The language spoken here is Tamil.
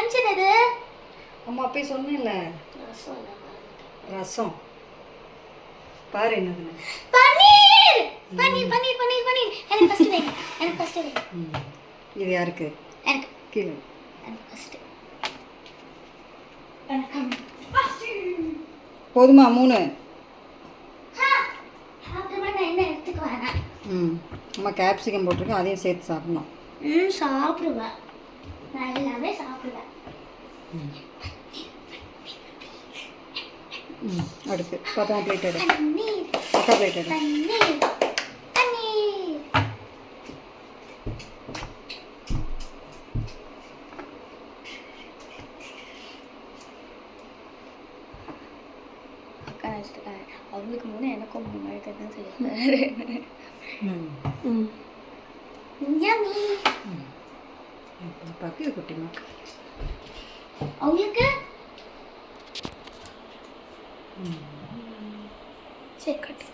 லஞ்ச் என்னது? அம்மா அப்பயே சொன்னேன்ல, ரசம். பாரு என்னதுன்னு. பன்னீர் பன்னீர் பன்னீர் பன்னீர் பன்னீர். எனக்கு ஃபர்ஸ்ட் வேணும். எனக்கு ஃபர்ஸ்ட் வேணும். இது யாருக்கு? எனக்கு. கீழே. எனக்கு ஃபர்ஸ்ட். எனக்கு ஃபர்ஸ்ட். போதுமா 3? அப்புறமா நான் என்ன எடுத்துக்க வேணாம். அம்மா கேப்சிகம் போட்டிருக்கேன், அதையும் சேர்த்து சாப்பிடணும். சாப்பிடுவேன், நல்லாவே சாப்பிடுவேன். அடுத்து பாப்பா பிளேட் எடு. பன்னீர் அக்கா பிளேட் எடு. பன்னீர் பன்னீர். அக்கா நினச்சிருக்காங்க அவங்களுக்கு முன்னே எனக்கும் முன்னாடி தான் செய்யணும். பாப்பாக்கு குட்டிமாக்கு அவங்களுக்கு சரி கட்டு.